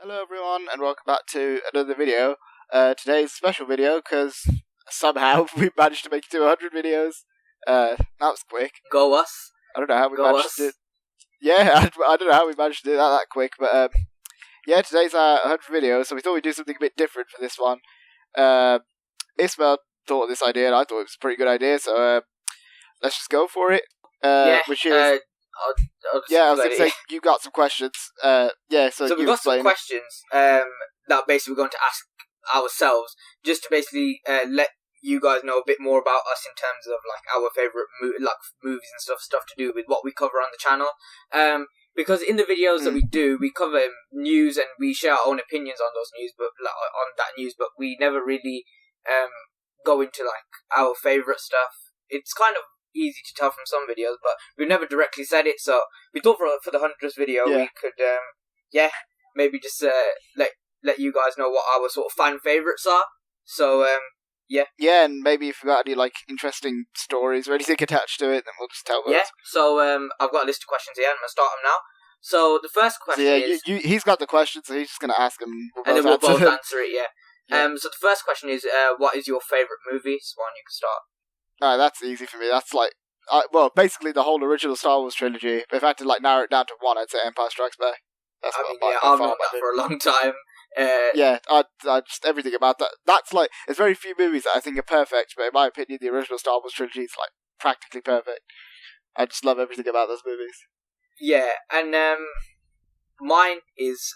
Hello everyone and welcome back to another video. Today's special video because somehow we managed to make it to 100 videos. That was quick. Go us. I don't know how we Go managed us. to do it. Yeah, I don't know how we managed to do that quick, but yeah, today's our 100 video, so we thought we'd do something a bit different for this one. Ismail thought of this idea and I thought it was a pretty good idea, so let's just go for it. Which is... I'll I was going to say, you got some questions. So we've got some questions that basically we're going to ask ourselves, just to basically let you guys know a bit more about us in terms of like our favourite movies and stuff to do with what we cover on the channel. Because in the videos that we do, we cover news and we share our own opinions on those news, but but we never really go into like our favourite stuff. It's kind of easy to tell from some videos, but we've never directly said it, so we thought for the 100th video we could maybe just let you guys know what our sort of fan favourites are. So and maybe if you've got any like interesting stories or anything attached to it, then we'll just tell those. So I've got a list of questions here. I'm going to start them now. So the first question is... he's got the question, so he's just going to ask them. And then we'll both answer it, So the first question is, what is your favourite movie? Swan, you can start. That's easy for me. That's like, basically the whole original Star Wars trilogy. But if I had to like narrow it down to one, I'd say Empire Strikes Back. I've known that for a long time. I just everything about that. That's like, there's very few movies that I think are perfect, but in my opinion, the original Star Wars trilogy is like practically perfect. I just love everything about those movies. Yeah, and mine is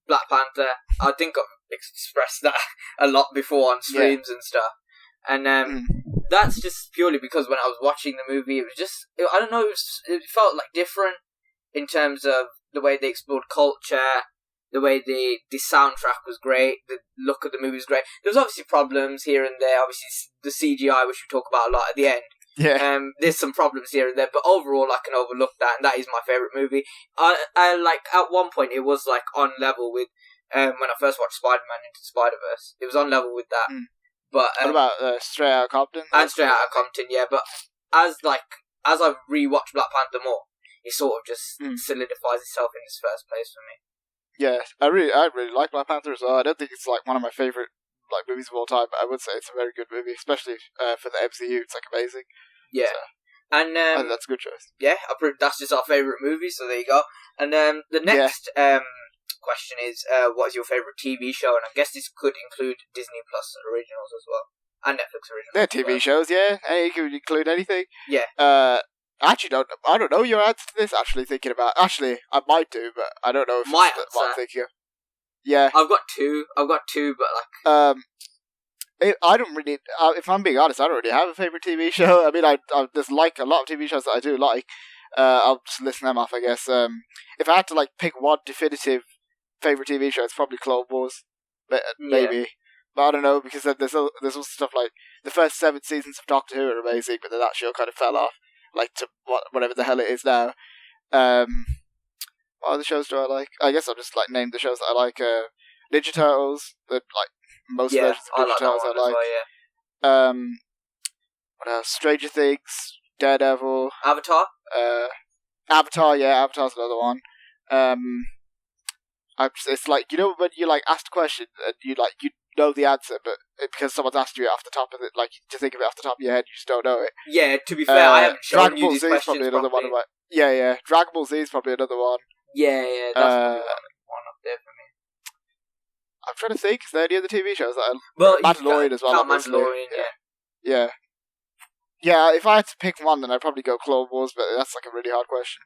Black Panther. I think I've expressed that a lot before on streams and stuff. And that's just purely because when I was watching the movie, it was just, I don't know, it felt like different in terms of the way they explored culture, the way the soundtrack was great, the look of the movie was great. There was obviously problems here and there, obviously the CGI, which we talk about a lot at the end. Yeah. There's some problems here and there, but overall I can overlook that, and that is my favourite movie. I like, at one point it was like on level with, when I first watched Spider-Man Into the Spider-Verse, it was on level with that. But what about Straight Outta Compton? And Straight Outta Compton, yeah. But as I've rewatched Black Panther more, it sort of just solidifies itself in its first place for me. Yeah, I really like Black Panther as well. I don't think it's like one of my favourite like movies of all time, but I would say it's a very good movie, especially for the MCU. It's like amazing. Yeah, so, and I think that's a good choice. Yeah, that's just our favourite movie. So there you go. And the next question is, what is your favourite TV show? And I guess this could include Disney Plus originals as well, and Netflix originals. They're TV shows, yeah. You can include anything. Yeah. I don't know your answer to this. Actually, I might do, but I don't know if my it's what I'm thinking of. Yeah. I've got two, but like I don't really. If I'm being honest, I don't really have a favorite TV show. I mean, there's like a lot of TV shows that I do like. I'll just list them off, I guess. If I had to like pick one definitive favorite TV show, it's probably Clone Wars, maybe. But I don't know, because there's also stuff like the first 7 seasons of Doctor Who are amazing, but then that show kind of fell off, like to whatever the hell it is now. What other shows do I like? I guess I'll just like name the shows that I like. Ninja Turtles, like most versions of Ninja Turtles I like. Well, what else? Stranger Things, Daredevil, Avatar. Avatar, yeah, Avatar's another one. It's like, you know, when you like asked a question and you know the answer, but because someone's asked you it off the top of it, like to think of it off the top of your head, you just don't know it. Yeah, to be fair, I haven't shown Dragon you Ball these Z is probably another one of my. Yeah. Dragon Ball Z is probably another one. Yeah, that's probably one up there for me. I'm trying to think. Is there any other TV shows that I... Well, Mandalorian as well. Mandalorian, yeah. Yeah, if I had to pick one, then I'd probably go Clone Wars, but that's like a really hard question.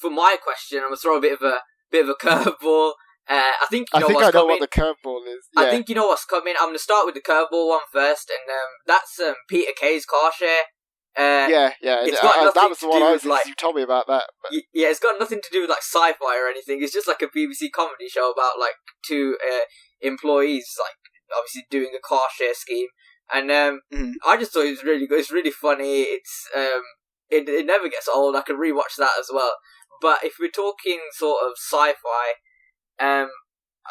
For my question, I'm gonna throw a bit of a curveball. I think I know what the curveball is. Yeah. I think you know what's coming. I'm gonna start with the curveball one first, and that's Peter Kay's car share. It's got that was the one I was like. You told me about that. But... Yeah, it's got nothing to do with like sci-fi or anything. It's just like a BBC comedy show about like 2 employees, like obviously doing a car share scheme. And I just thought it was really good. It's really funny. It's it never gets old. I could rewatch that as well. But if we're talking sort of sci-fi, I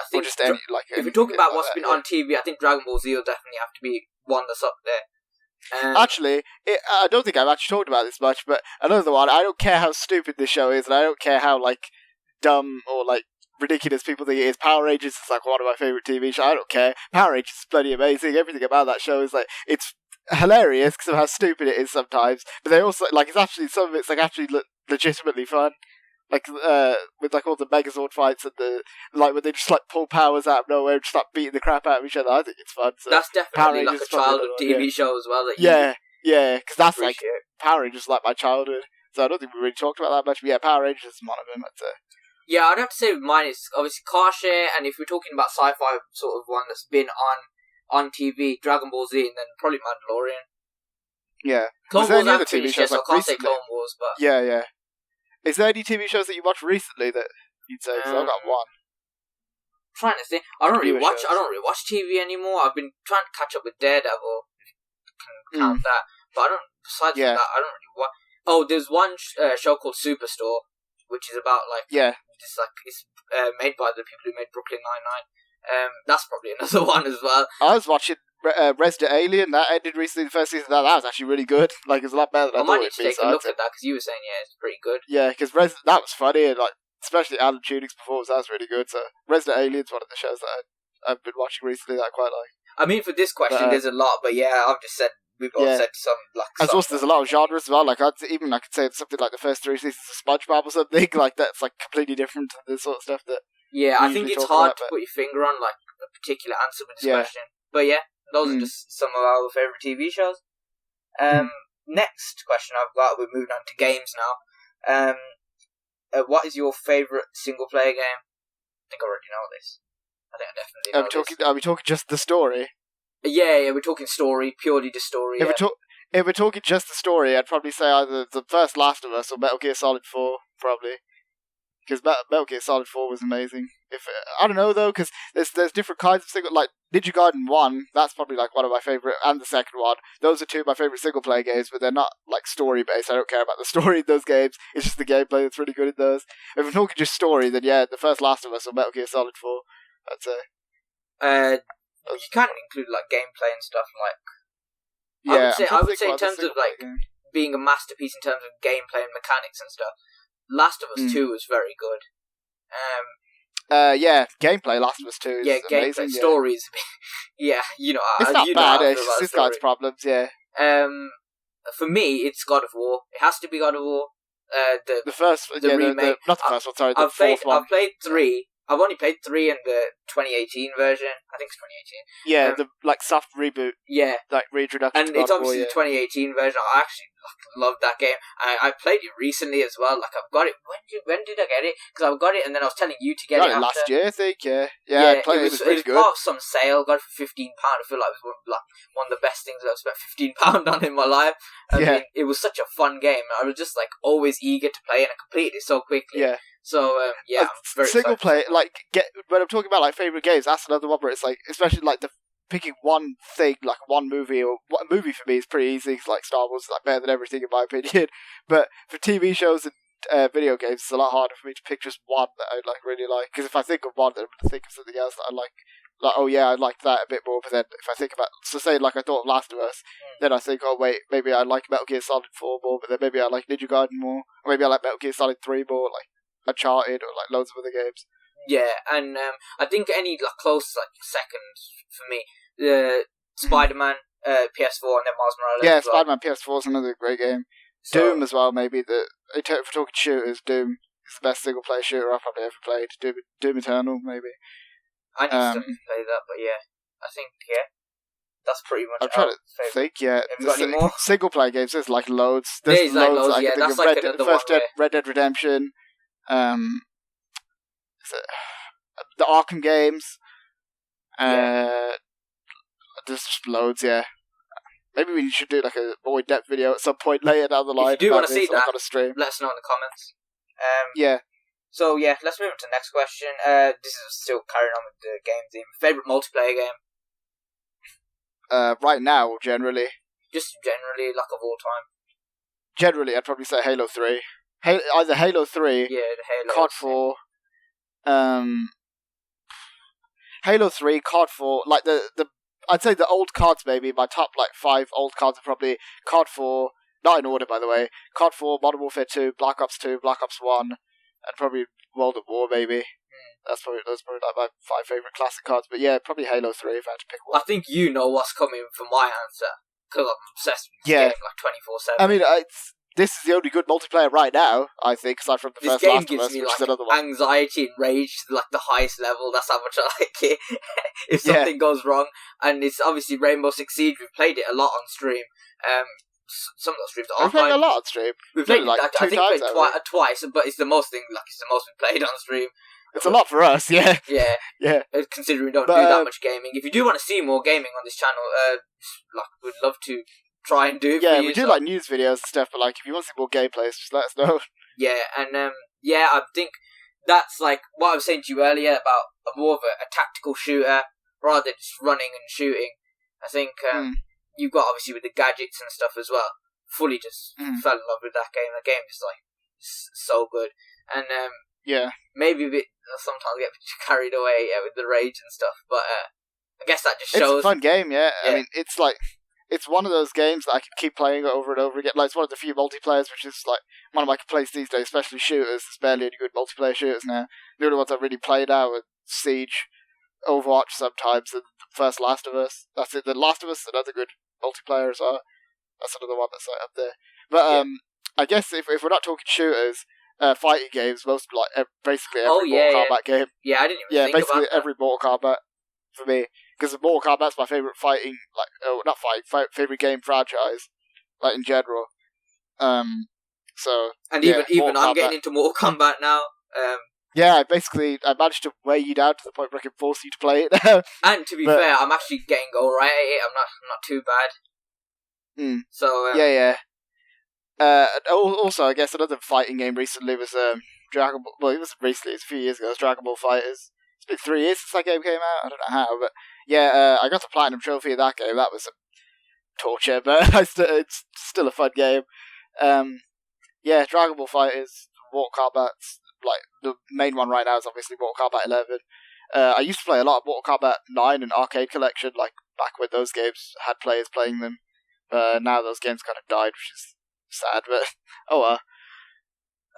think if we're talking about what's been on TV, I think Dragon Ball Z will definitely have to be one that's up there. Actually, I don't think I've actually talked about this much, but another one, I don't care how stupid this show is, and I don't care how, like, dumb or, like, ridiculous people think it is. Power Rangers is like one of my favorite TV shows. I don't care. Power Rangers is bloody amazing. Everything about that show is like it's hilarious because of how stupid it is sometimes. But they also like it's actually some of it's like actually legitimately fun. Like with like all the Megazord fights and the like when they just like pull powers out of nowhere and just start beating the crap out of each other. I think it's fun. So that's definitely like a childhood TV show as well. That yeah, because that's appreciate. like Power Rangers is like my childhood. So I don't think we really talked about that much. But yeah, Power Rangers is one of them. I'd say. Yeah, I'd have to say mine is obviously Car Share, and if we're talking about sci-fi sort of one that's been on TV, Dragon Ball Z, and then probably Mandalorian. Yeah. Clone Wars I'm pretty sure, so I can't say Clone Wars, but... Yeah. Is there any TV shows that you watched recently that you'd say? So I've got one. I'm trying to think. I don't really watch TV anymore. I've been trying to catch up with Daredevil, if you can count that. But I don't, besides that, I don't really watch... Oh, there's one show called Superstore, which is about, like... Yeah. Just like, it's made by the people who made Brooklyn Nine-Nine. That's probably another one as well. I was watching Resident Alien. That ended recently. The first season of that was actually really good. Like, it's a lot better than I thought it would be. I might need to take a look at that, because you were saying, it's pretty good. Yeah, because that was funny, and like, especially Alan Tudyk's performance, that was really good. So, Resident Alien's one of the shows that I've been watching recently that I quite like. I mean, for this question, there's a lot, but I've just said, we've all said some, like... As well, there's a lot of genres as well, like, I could say something like the first 3 seasons of SpongeBob or something, like, that's, like, completely different to the sort of stuff that... Yeah, I think it's hard to put your finger on, like, a particular answer with this question. But those are just some of our favourite TV shows. Next question I've got, we're moving on to games now. What is your favourite single-player game? I think I already know this. I think I definitely know this. Are we talking just the story? Yeah, we're talking story, purely the story. If we're talking just the story, I'd probably say either the first Last of Us or Metal Gear Solid 4, probably. Because Metal Gear Solid 4 was amazing. I don't know, though, because there's different kinds of single... Like, Ninja Gaiden 1, that's probably, like, one of my favourite, and the second one. Those are two of my favourite single-player games, but they're not, like, story-based. I don't care about the story in those games. It's just the gameplay that's really good in those. If we're talking just story, then the first Last of Us or Metal Gear Solid 4, I'd say. You can't include like gameplay and stuff like. I would say in terms of like being a masterpiece in terms of gameplay and mechanics and stuff. Last of Us 2 was very good. Gameplay. Last of Us 2 is gameplay. Amazing. Stories. It's not bad. It's just this guy's problems. Yeah. For me, it's God of War. It has to be God of War. The first, remake. Not the first one. Sorry, the fourth one. I've played 3. I've only played 3 in the 2018 version. I think it's 2018. Yeah, the like soft reboot. Yeah, like reintroduction. And it's obviously the 2018 version. I actually loved that game. I played it recently as well. Like I've got it. When did I get it? Because I've got it, and then I was telling you to get it last year. I think. Yeah. I played it. It was part of some sale. Got it for £15. I feel like it was one of the best things I've spent £15 on in my life. I mean, it was such a fun game. I was just like always eager to play, and I completed it so quickly. Yeah. So I'm very single player. Like when I'm talking about like favorite games, that's another one where it's like, especially like the picking one thing, like one movie or a movie for me is pretty easy. Cause, like Star Wars is like better than everything in my opinion. But for TV shows and video games, it's a lot harder for me to pick just one that I like really like. Because if I think of one, then I'm gonna think of something else that I like. Like, oh yeah, I like that a bit more. But then if I think about, so say like I thought of Last of Us, then I think, oh wait, maybe I like Metal Gear Solid 4 more. But then maybe I like Ninja Gaiden more. Or maybe I like Metal Gear Solid 3 more. Like Uncharted or like loads of other games. Yeah, and I think any like close like second for me, Spider-Man, PS4, and then Miles Morales. Yeah, Spider-Man PS4 is another great game. So, Doom as well, maybe. If we're talking shooters, Doom is the best single player shooter I've probably ever played. Doom Eternal, maybe. I need to play that, but I think that's pretty much. I'm trying to think. Yeah, have you got any more single player games? There's like loads. There's loads. I can think of another one. Red Dead Redemption. The Arkham games. There's just loads. Yeah. Maybe we should do like a more in-depth video at some point later down the line. If you do want to see that, on a stream, let us know in the comments. So let's move on to the next question. This is still carrying on with the game theme. Favorite multiplayer game? Right now, or generally? Just generally, like of all time. Generally, I'd probably say Halo 3. Either Halo 3, the Halo, COD 4, Halo 3, COD 4, like I'd say the old CODs maybe, my top like 5 old CODs are probably COD 4, not in order by the way, COD 4, Modern Warfare 2, Black Ops 2, Black Ops 1, and probably World at War maybe. those probably like my 5 favorite classic cards. But yeah, probably Halo 3 if I had to pick one. I think you know what's coming from my answer because I'm obsessed with this Yeah. game like 24/7. I mean, this is the only good multiplayer right now, I think, aside from the This first game Last of gives Us, me which like is another one. anxiety and rage to like the highest level. That's how much I like it. If something goes wrong, and it's obviously Rainbow Six Siege. We've played it a lot on stream. Some of those streams are We've played offline. a lot on stream. We've played like I 2 think we times. played twice, but it's the most thing. Like it's the most we played on stream. It's a lot for us, yeah. Yeah, Yeah. Considering we don't But, do that much gaming. If you do want to see more gaming on this channel, like we'd love to try and do it. Yeah, for you, we do so- like news videos and stuff, but like if you want to see more gameplays, just let us know. Yeah, and I think that's like what I was saying to you earlier about more of a tactical shooter rather than just running and shooting. I think you've got obviously with the gadgets and stuff as well. Fully just fell in love with that game. The game is like so good, and Yeah. maybe a bit sometimes get carried away with the rage and stuff. But I guess that just It's shows. a fun game, yeah. Yeah. I mean, it's one of those games that I can keep playing over and over again. Like, it's one of the few multiplayers which is like one of my complaints these days, especially shooters. There's barely any good multiplayer shooters now. The only ones I really play now are Siege, Overwatch sometimes, and the first Last of Us. That's it. The Last of Us is another good multiplayer as well. That's another one that's like up there. But I guess if we're not talking shooters, fighting games, most like basically every Mortal Kombat game. Yeah, I didn't even think basically about that. every Mortal Kombat for me, because Mortal Kombat's my favorite fighting, favorite game franchise, like in general. So And yeah, even Mortal I'm Kombat. getting into Mortal Kombat now. Yeah, I managed to weigh you down to the point where I can force you to play it now. And to be But- fair, I'm actually getting alright at it. I'm not too bad. So Yeah. Also, I guess another fighting game recently was Dragon Ball. Well, it wasn't recently; it's a few years ago. It was Dragon Ball Fighters. It's been 3 years since that game came out. I don't know how, but yeah, I got the platinum trophy of that game. That was some torture, but it's still a fun game. Yeah, Dragon Ball Fighters, Mortal Kombat. Like the main one right now is obviously Mortal Kombat 11. I used to play a lot of Mortal Kombat 9 and Arcade Collection, like back when those games had players playing them. Now those games kind of died, which is sad, but oh well.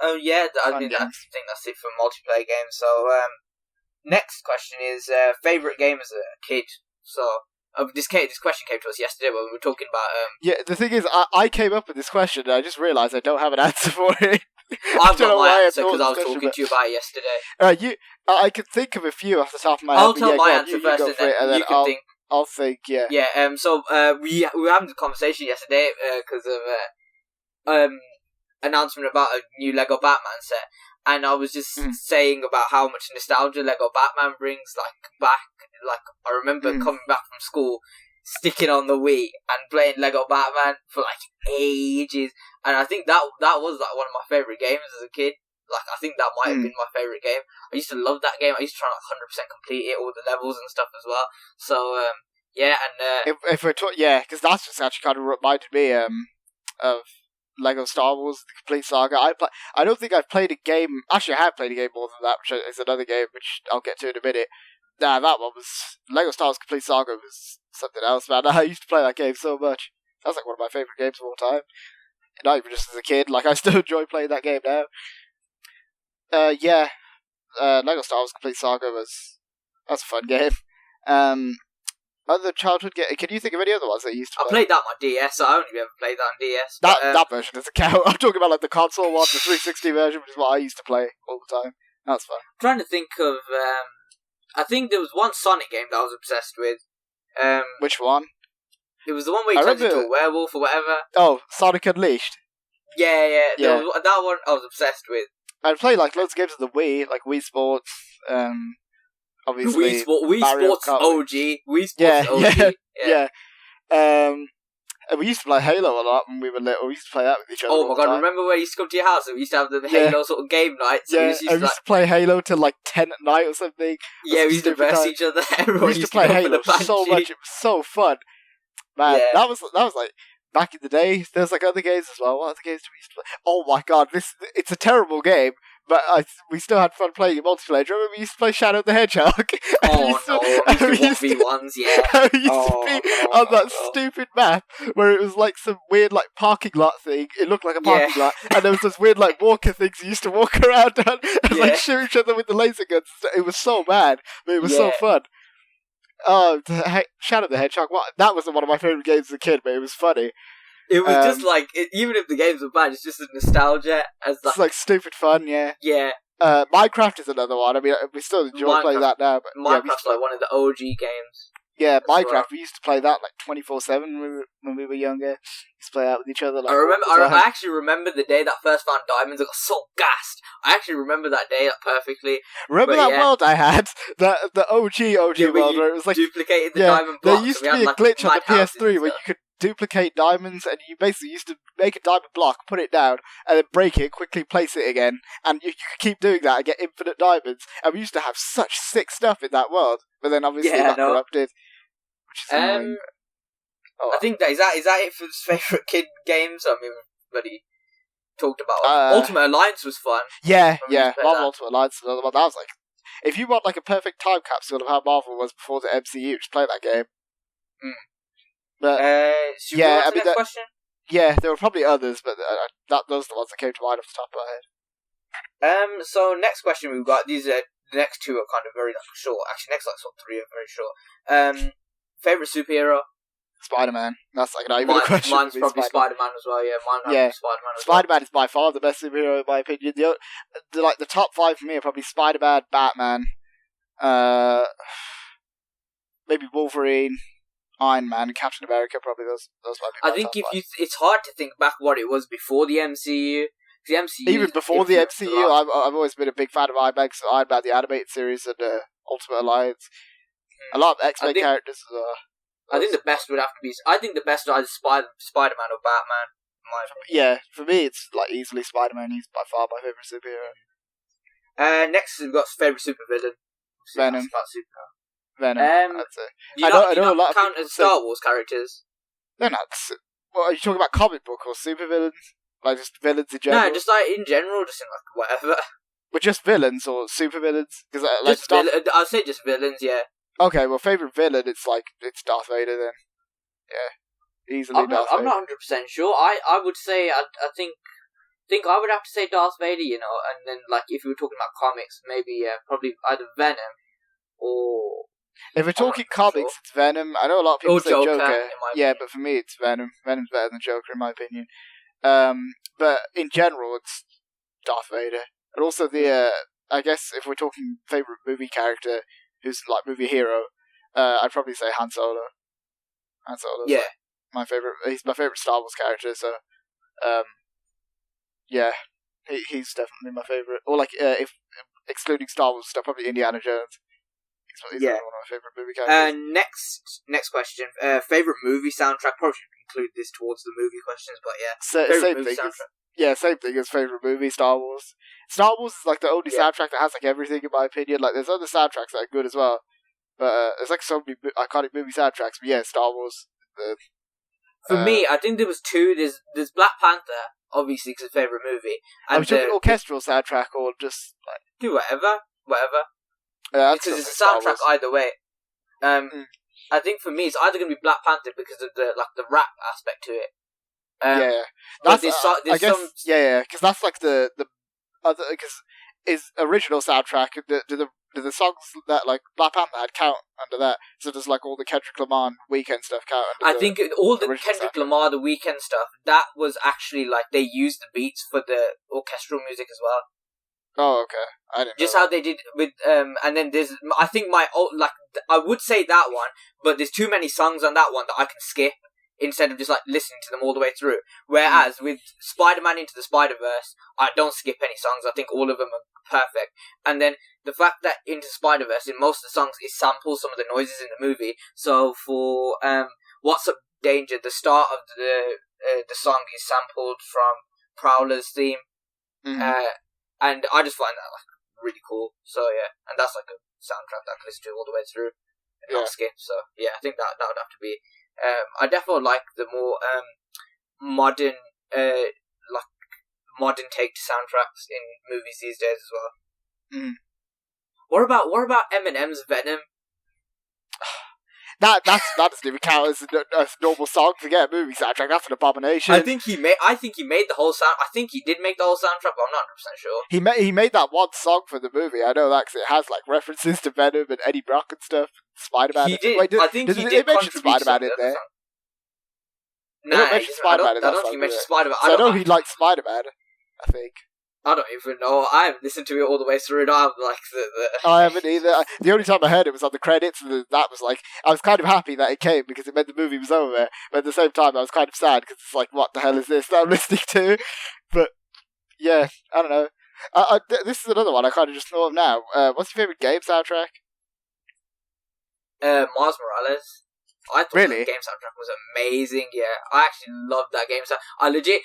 Oh yeah, I Fun think games. that's it for multiplayer games. So next question is favorite game as a kid. So this question came to us yesterday when we were talking about. Yeah, the thing is, I came up with this question and I just realised I don't have an answer for it. I've don't got know my why I answer thought because I was this question, talking but- to you about it yesterday. I could think of a few off the top of my head. I'll but tell yeah, my go on, answer you first, go and for it, then you can think. I'll think. Yeah. Yeah. So we were having a conversation yesterday because of announcement about a new Lego Batman set, and I was just saying about how much nostalgia Lego Batman brings back. Like I remember coming back from school, sticking on the Wii and playing Lego Batman for like ages, and I think that was like one of my favorite games as a kid. Like I think that might have been my favorite game. I used to love that game. I used to try like 100% complete it, all the levels and stuff as well. So yeah, and If we're because that's just actually kind of reminded me of Lego Star Wars: The Complete Saga. I don't think I've played a game. Actually, I have played a game more than that, which is another game, which I'll get to in a minute. Nah, that one was Lego Star Wars: Complete Saga was something else, man. I used to play that game so much. That was like one of my favorite games of all time. Not even just as a kid. Like I still enjoy playing that game now. Lego Star Wars: Complete Saga that's a fun game. Other childhood game. Can you think of any other ones that you used to I play? played that on my DS. I only ever played that on DS. That version doesn't count. I'm talking about like the console one, the 360 version, which is what I used to play all the time. That's fun. I'm trying to think of. I think there was one Sonic game that I was obsessed with. Which one? It was the one where he turns into a werewolf or whatever. Oh, Sonic Unleashed. Yeah. That one I was obsessed with. I'd play like loads of games on the Wii, like Wii Sports. Obviously, Wii Mario Sports Kart. OG. Wii Sports OG. Yeah. And we used to play Halo a lot when we were little. We used to play that with each other. Oh all my the god! time. Remember when you used to come to your house and we used to have the Halo sort of game nights? Yeah, We used I used to play Halo till like 10 at night or something. we used to verse each other. Everyone We used to play go for Halo the so much. It was so fun. Man, Yeah. that was like back in the day. There's like other games as well. What other games do we used to play? Oh my god, it's a terrible game, but we still had fun playing in multiplayer. Do you remember we used to play Shadow the Hedgehog? Oh no, we used to 1v1s, yeah. We used to be on that stupid map where it was like some weird like parking lot thing. It looked like a parking lot, and there was those weird like walker things you used to walk around on and like shoot each other with the laser guns. It was so bad, but it was so fun. Oh, Shadow the Hedgehog! That was one of my favorite games as a kid, but it was funny. It was just like, even if the games were bad, it's just a nostalgia. It's like stupid fun, yeah. Yeah. Minecraft is another one. I mean, we still enjoy playing that now. But Minecraft's like one of the OG games. Yeah, Minecraft. We used to play that like 24/7 when we were younger. We used to play out with each other. Like, I actually remember the day that I first found diamonds. I got so gassed. I actually remember that day perfectly. Remember that world I had? The OG world where it was like duplicated the diamond blocks. There used to be a glitch on the PS3 where you could duplicate diamonds, and you basically used to make a diamond block, put it down, and then break it, quickly place it again, and you could keep doing that and get infinite diamonds. And we used to have such sick stuff in that world, but then obviously that corrupted, which is annoying. I think is that it for his favourite kid games? I mean, everybody talked about Ultimate Alliance was fun. Yeah, Marvel Ultimate Alliance was another one. That was like, if you want like a perfect time capsule of how Marvel was before the MCU, just play that game. But should we go on to the next question? Yeah, there were probably others, but those are the ones that came to mind off the top of my head. So next question we've got. These the next two are kind of very short. Actually, next three are very short. Favorite superhero? Spider-Man. That's like not even a question. Mine's probably Spider-Man as well. Yeah, Spider-Man as well. Spider-Man is by far the best superhero in my opinion. The top 5 for me are probably Spider-Man, Batman, maybe Wolverine, Iron Man, and Captain America. Probably those might be. I think it's hard to think back what it was before the MCU. The MCU, even before the MCU, I've always been a big fan of Iron Man, the animated series, and Ultimate Alliance. A lot of X-Men characters as well. I think the best would have to be. I think the best is either Spider-Man or Batman. In my opinion. Yeah, for me it's like easily Spider-Man. He's by far my favorite superhero. Next we've got favorite supervillain. Venom. Venom. I'd say. I know a lot of count as Star Wars characters. They're not. What are you talking about? Comic book or supervillains? Like just villains in general? No, just like in general, just in like whatever. But just villains or supervillains? Because I'd say just villains. Yeah. Okay, well, favorite villain, it's Darth Vader then. Yeah, easily Darth Vader. I'm not 100% sure. I would say I think I would have to say Darth Vader, you know, and then like if we were talking about comics, maybe probably either Venom or. If we're talking comics, it's Venom. I know a lot of people say Joker. Yeah, but for me, it's Venom. Venom's better than Joker in my opinion. But in general, it's Darth Vader, and also I guess if we're talking favorite movie character. Who's like movie hero? I'd probably say Han Solo. Han Solo's my favorite. He's my favorite Star Wars character. So, yeah, he's definitely my favorite. Or like, if excluding Star Wars stuff, probably Indiana Jones. He's one of my favorite movie characters. Next question. Favorite movie soundtrack? Probably should include this towards the movie questions, but yeah. Same thing. Same thing as favorite movie, Star Wars. Star Wars is like the only soundtrack that has like everything in my opinion. Like there's other soundtracks that are good as well, but there's like so many iconic movie soundtracks. But yeah, Star Wars. For me, I think there was two. There's Black Panther, obviously, because it's a favorite movie. And an orchestral soundtrack or just like do whatever. Yeah, because it's a soundtrack either way. I think for me, it's either going to be Black Panther because of the rap aspect to it. That's because that's like the other because his original soundtrack. Do the songs that like Black Panther had count under that? So does like all the Kendrick Lamar Weekend stuff count? I think all the Kendrick Lamar, the Weekend stuff, that was actually like they used the beats for the orchestral music as well. Oh, okay. I didn't know just how they did with and then there's I think I would say that one, but there's too many songs on that one that I can skip. Instead of just like listening to them all the way through. Whereas with Spider-Man Into the Spider-Verse, I don't skip any songs. I think all of them are perfect. And then the fact that Into the Spider-Verse, in most of the songs, it samples some of the noises in the movie. So for What's Up Danger, the start of the song is sampled from Prowler's theme. And I just find that like really cool. So yeah, and that's like a soundtrack that I can listen to all the way through and not skip. So yeah, I think that would have to be. I definitely like the more modern modern take to soundtracks in movies these days as well. Mm. What about Eminem's Venom? That doesn't even count as a normal song. Forget a movie soundtrack. That's an abomination. I think he made the whole sound. I think he did make the whole soundtrack, but I'm not 100% sure. He made that one song for the movie. I know that because it has like references to Venom and Eddie Brock and stuff. Spider-Man. He did. Wait, I think he did mention contribute Spider-Man to in the there. song. They don't mention Spider-Man in that I don't song, think he mentioned do Spider-Man. they? So I know he likes Spider-Man. I think. I don't even know. I haven't listened to it all the way through. And I'm like I haven't either. The only time I heard it was on the credits, and that was like, I was kind of happy that it came because it meant the movie was over. But at the same time, I was kind of sad because it's like, what the hell is this that I'm listening to? But yeah, I don't know. This is another one I kind of just thought of now. What's your favorite game soundtrack? Miles Morales. I thought Really? the game soundtrack was amazing. Yeah, I actually loved that game soundtrack. I legit,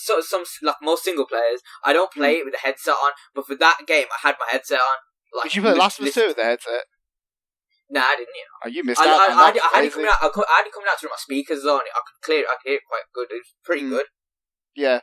some like most single players, I don't play it with a headset on, but for that game, I had my headset on. Like, Did you play Last of Us 2 with the headset? Nah, I didn't. Oh, you missed out. I had it coming out. I had it coming out through my speakers on. I could hear it quite good. It was pretty good. Yeah.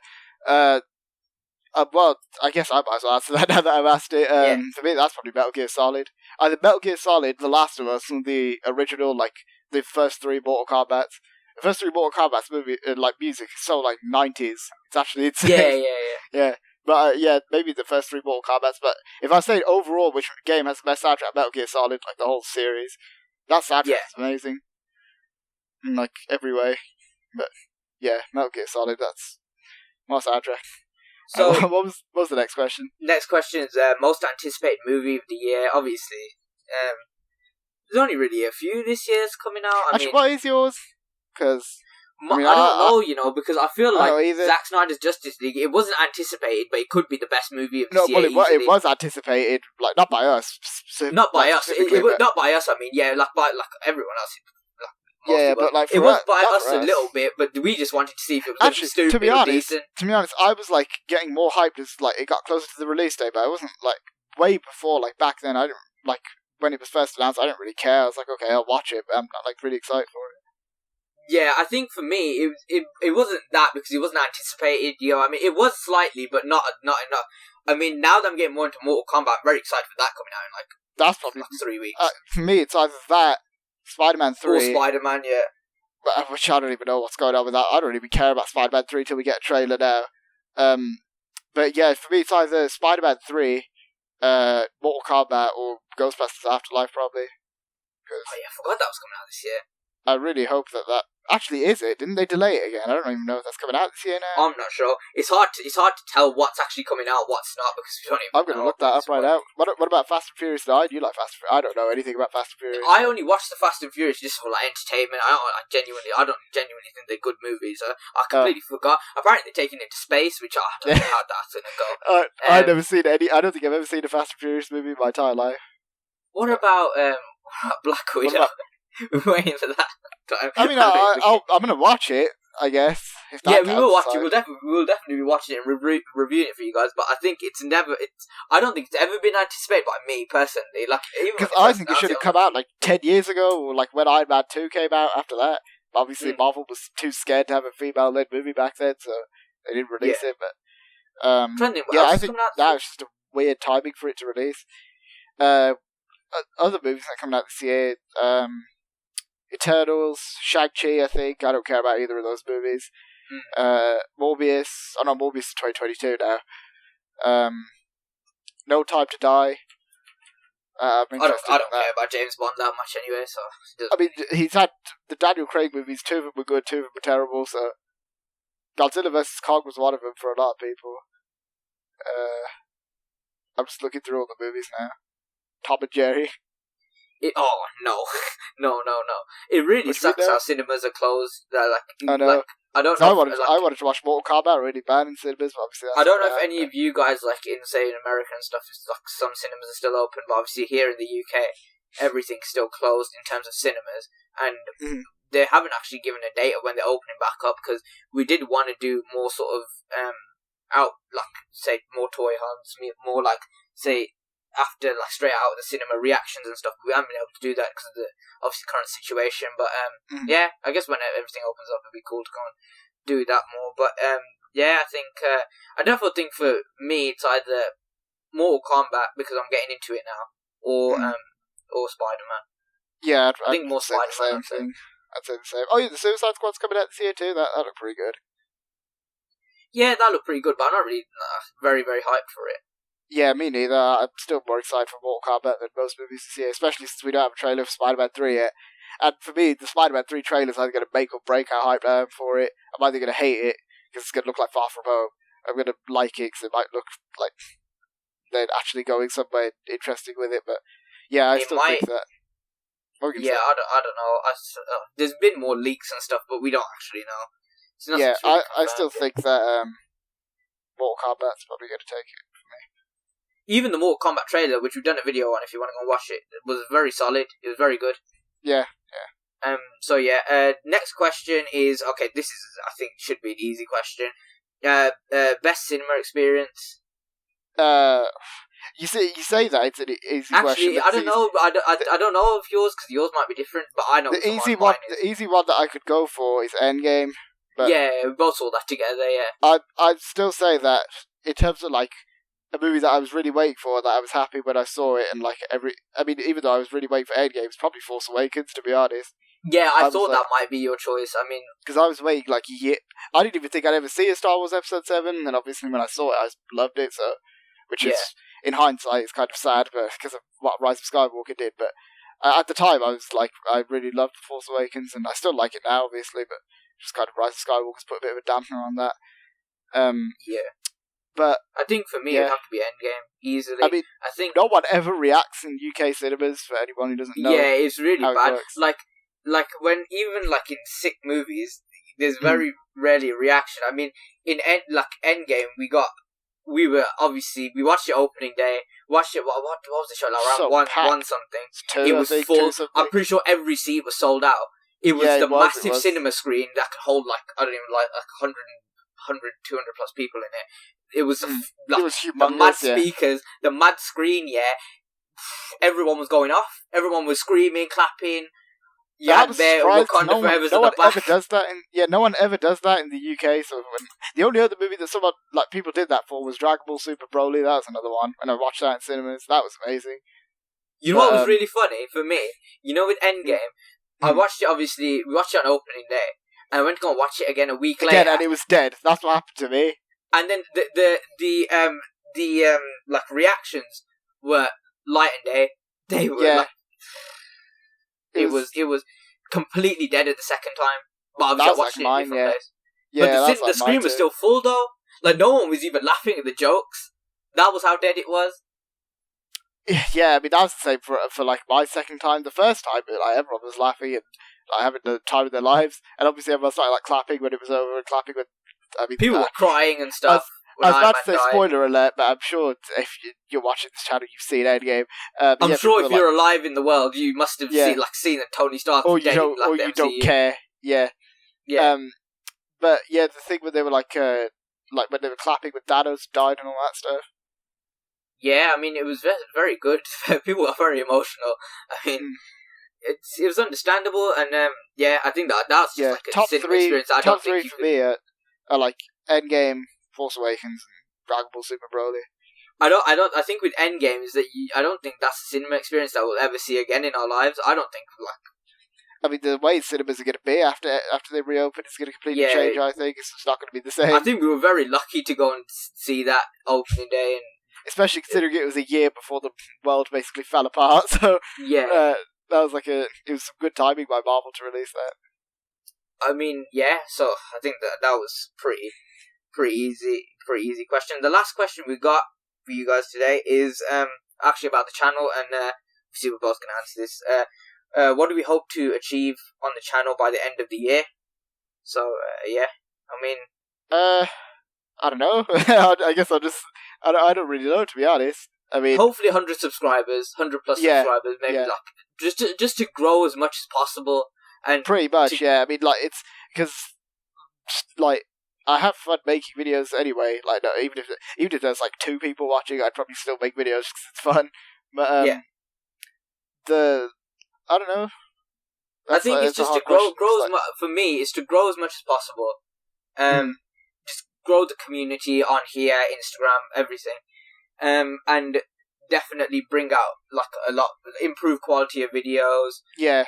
Well, I guess I might as well answer that now that I've asked it. For me, that's probably Metal Gear Solid. Either Metal Gear Solid, The Last of Us, and the original, like, the first three Mortal Kombat's. The first three Mortal Kombat's movie, like, music is so, like, 90s. It's actually insane. Yeah. But, maybe the first three Mortal Kombat's. But if I say overall which game has the best soundtrack, Metal Gear Solid, like, the whole series, that soundtrack is amazing. In, like, every way. But, yeah, Metal Gear Solid, that's my soundtrack. So, what was the next question? Next question is most anticipated movie of the year. Obviously, there's only really a few this year's coming out. Actually, what is yours? Because I don't know, because I feel like Zack Snyder's Justice League. It wasn't anticipated, but it could be the best movie of this year. No, it was anticipated, like not by us. Not by us. Not by us. I mean, like by everyone else. But like it was by us a little bit, but we just wanted to see if it was actually stupid to be honest, or decent. To be honest, I was like getting more hyped as like it got closer to the release date, but I wasn't like way before. Like back then, I didn't like when it was first announced. I didn't really care. I was like, okay, I'll watch it, but I'm not like really excited for it. Yeah, I think for me, it wasn't that because it wasn't anticipated. You know, I mean, it was slightly, but not enough. I mean, now that I'm getting more into Mortal Kombat, I'm very excited for that coming out in that's probably 3 weeks. For me, it's either that. Spider-Man 3. Or Spider-Man, yeah. Which I don't even know what's going on with that. I don't even care about Spider-Man 3 till we get a trailer now. But yeah, for me it's either Spider-Man 3, Mortal Kombat, or Ghostbusters Afterlife, probably. Oh yeah, I forgot that was coming out this year. I really hope that... Actually, is it? Didn't they delay it again? I don't even know if that's coming out this year now. I'm not sure. It's hard to tell what's actually coming out, what's not, because we don't even I'm going to look that up right now. What about Fast and Furious 9? You like Fast and Furious? I don't know anything about Fast and Furious. I only watch the Fast and Furious just for like entertainment. I don't genuinely think they're good movies. I completely forgot. Apparently they're taking it to space, which I don't know how that's going to go. I've never seen any. I don't think I've ever seen a Fast and Furious movie in my entire life. What about Black Widow? We're waiting for that. I mean, I'm going to watch it, I guess. If that we will watch it. We'll definitely be watching it and reviewing it for you guys. But I think I don't think it's ever been anticipated by me personally. Like, because I think it should have come out like 10 years ago, or like when Iron Man 2 came out. After that, obviously Marvel was too scared to have a female-led movie back then, so they didn't release it. But I think that was just a weird timing for it to release. Other movies that are coming out this year. Eternals, Shang-Chi, I think. I don't care about either of those movies. Morbius. Oh no, Morbius is 2022 now. No Time to Die. I don't care about James Bond that much anyway, so... I mean, he's had the Daniel Craig movies, 2 of them were good, 2 of them were terrible, so... Godzilla vs. Kong was one of them for a lot of people. I'm just looking through all the movies now. Tom and Jerry. No. It really sucks how cinemas are closed. I know. I wanted to watch Mortal Kombat really bad in cinemas, but obviously I don't know if any of you guys, in America and stuff, some cinemas are still open, but obviously here in the UK, everything's still closed in terms of cinemas, and they haven't actually given a date of when they're opening back up, because we did want to do more sort of, more toy hunts, more after straight out of the cinema reactions and stuff. We haven't been able to do that because of the obviously current situation, but I guess when everything opens up it'd be cool to go and do that more. But Yeah, I think I definitely think for me it's either Mortal Kombat because I'm getting into it now, or Spider-Man. Yeah, I think more say the Spider-Man. same thing. I'd say the same. Oh, yeah, the Suicide Squad's coming out this year too. That looked pretty good. Yeah, that looked pretty good, but I'm not really very, very hyped for it. Yeah, me neither. I'm still more excited for Mortal Kombat than most movies this year, especially since we don't have a trailer for Spider-Man 3 yet. And for me, the Spider-Man 3 trailer is either going to make or break how hyped I am for it. I'm either going to hate it, because it's going to look like Far From Home. I'm going to like it, because it might look like they're actually going somewhere interesting with it. But yeah, I still think that. Yeah, I don't know. There's been more leaks and stuff, but we don't actually know. Yeah, really I still think that Mortal Kombat's probably going to take it. Even the Mortal Kombat trailer, which we've done a video on if you want to go and watch it, was very solid. It was very good. Yeah. So yeah, next question is, okay, this is, I think, should be an easy question. Best cinema experience? You say that it's an easy question. Actually, I don't know. I don't know of yours, because yours might be different, but I know the easy one. The easy one that I could go for is Endgame. But yeah, we both saw that together, yeah. I'd still say that in terms of like a movie that I was really waiting for, that I was happy when I saw it, and like even though I was really waiting for Endgame, it's probably Force Awakens, to be honest. Yeah, I thought that might be your choice. I mean, because I was waiting like a year. I didn't even think I'd ever see a Star Wars Episode 7, and then obviously when I saw it, I loved it. So, which is in hindsight, it's kind of sad, but because of what Rise of Skywalker did. But at the time, I was like, I really loved Force Awakens, and I still like it now, obviously. But just kind of Rise of Skywalker's put a bit of a dampener on that. Yeah. But I think for me, it'd have to be Endgame, easily. I mean, I think no one ever reacts in UK cinemas, for anyone who doesn't know. Yeah, it's really bad. It like when, even like in sick movies, there's very rarely a reaction. I mean, in Endgame, we watched it opening day, watched it, what was the show, like around one something. It was full. I'm pretty sure every seat was sold out. It was massive cinema screen that could hold like, I don't even like 100, 200 plus people in it. It was the mad speakers, the mad screen, everyone was going off. Everyone was screaming, clapping. Yeah, no one ever does that. No one ever does that in the UK. So the only other movie that people did that for was Dragon Ball Super Broly. That was another one, and I watched that in cinemas. That was amazing. You know what was really funny for me? You know, with Endgame, I watched it. Obviously, we watched it on opening day, and I went to go and watch it again a week later. And it was dead. That's what happened to me. And then the reactions were light and day. They were like, it was completely dead at the second time. But obviously I watched it in a different place. Yeah, but the screen was still full though. Like, no one was even laughing at the jokes. That was how dead it was. Yeah, I mean, that was the same for like my second time. The first time, like, everyone was laughing and like having the time of their lives, and obviously everyone started like clapping when it was over and clapping when. I mean, people were crying and stuff. I was about to say spoiler alert, but I'm sure if you're watching this channel, you've seen Endgame. I'm sure if you're alive in the world, you must have seen that Tony Stark. Or you don't care. Yeah. But yeah, the thing when they were like when they were clapping when Thanos died and all that stuff. Yeah, I mean, it was very, very good. People were very emotional. I mean, it was understandable, and I think that's just like a cinema experience. Top three for me are like Endgame, Force Awakens, and Dragon Ball Super Broly. I think with Endgame is that I don't think that's a cinema experience that we'll ever see again in our lives. I don't think I mean, the way cinemas are going to be after they reopen, it's going to completely change. I think it's just not going to be the same. I think we were very lucky to go and see that opening day, and especially considering it was a year before the world basically fell apart. So that was it was some good timing by Marvel to release that. I mean, so I think that was pretty easy question. The last question we got for you guys today is actually about the channel, and see we're both going to answer this. What do we hope to achieve on the channel by the end of the year? So I mean, I don't know. I guess I don't really know, to be honest. I mean, hopefully 100 subscribers, 100 plus subscribers, maybe like just to grow as much as possible. And pretty much, I mean, like, it's because like I have fun making videos anyway. Like, no, even if there's like 2 people watching, I'd probably still make videos because it's fun. But I don't know. I think it's just to grow for me. It's to grow as much as possible. Just grow the community on here, Instagram, everything, and definitely bring out like a lot, improve quality of videos. Yeah,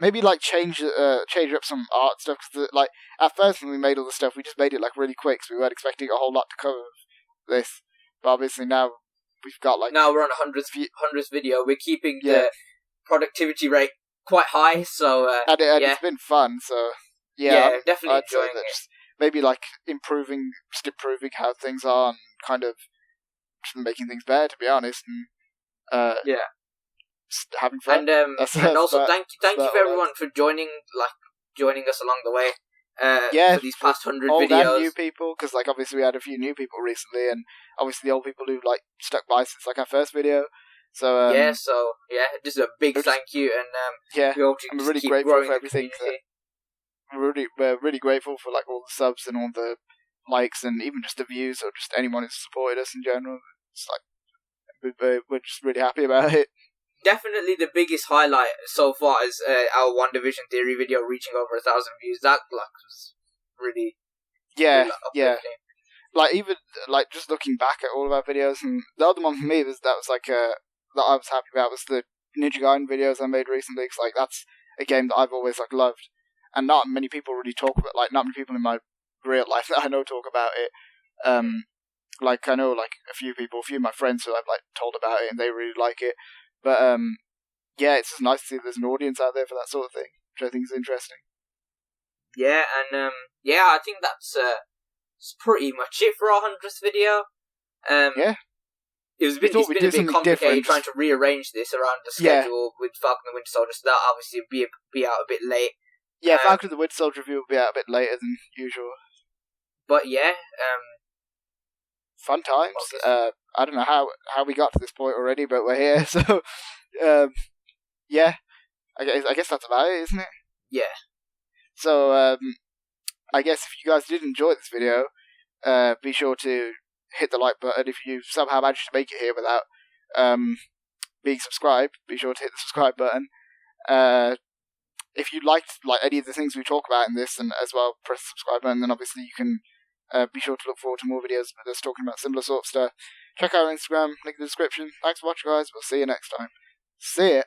maybe like change up some art stuff. Cause like at first when we made all the stuff, we just made it like really quick, so we weren't expecting a whole lot to cover this. But obviously now we've got like now we're on 100th video. We're keeping the productivity rate quite high, so and it's been fun. So definitely I'd enjoying it. Maybe like improving how things are, and kind of just making things better. To be honest, and just having fun. And also thank you for everyone for joining us along the way. For these past 100 old videos. And new people, because like obviously we had a few new people recently, and obviously the old people who've like stuck by since like our first video. So just a big thank you, and we hope to I'm really keep grateful growing for everything. We're really grateful for like all the subs and all the likes and even just the views or just anyone who's supported us in general. It's like we're just really happy about it. Definitely the biggest highlight so far is our One Division Theory video reaching over 1,000 views. That was really uplifting. Like even like just looking back at all of our videos, and the other one for me that I was happy about was the Ninja Gaiden videos I made recently. Cause like that's a game that I've always like loved, and not many people really talk about. Like not many people in my real life that I know talk about it. Like I know like a few of my friends who I've like told about it, and they really like it. But it's just nice to see that there's an audience out there for that sort of thing, which I think is interesting. Yeah, and I think that's pretty much it for our 100th video. It's been a bit complicated trying to rearrange this around the schedule with Falcon and the Winter Soldier, so that obviously be out a bit late. Yeah, Falcon and the Winter Soldier review will be out a bit later than usual. But fun times. I don't know how we got to this point already, but we're here. So, I guess that's about it, isn't it? Yeah. So, I guess if you guys did enjoy this video, be sure to hit the like button. If you somehow managed to make it here without being subscribed, be sure to hit the subscribe button. If you liked like any of the things we talk about in this, and as well, press the subscribe button. Then obviously you can be sure to look forward to more videos with us talking about similar sort of stuff. Check out our Instagram, link in the description. Thanks for watching, guys. We'll see you next time. See ya.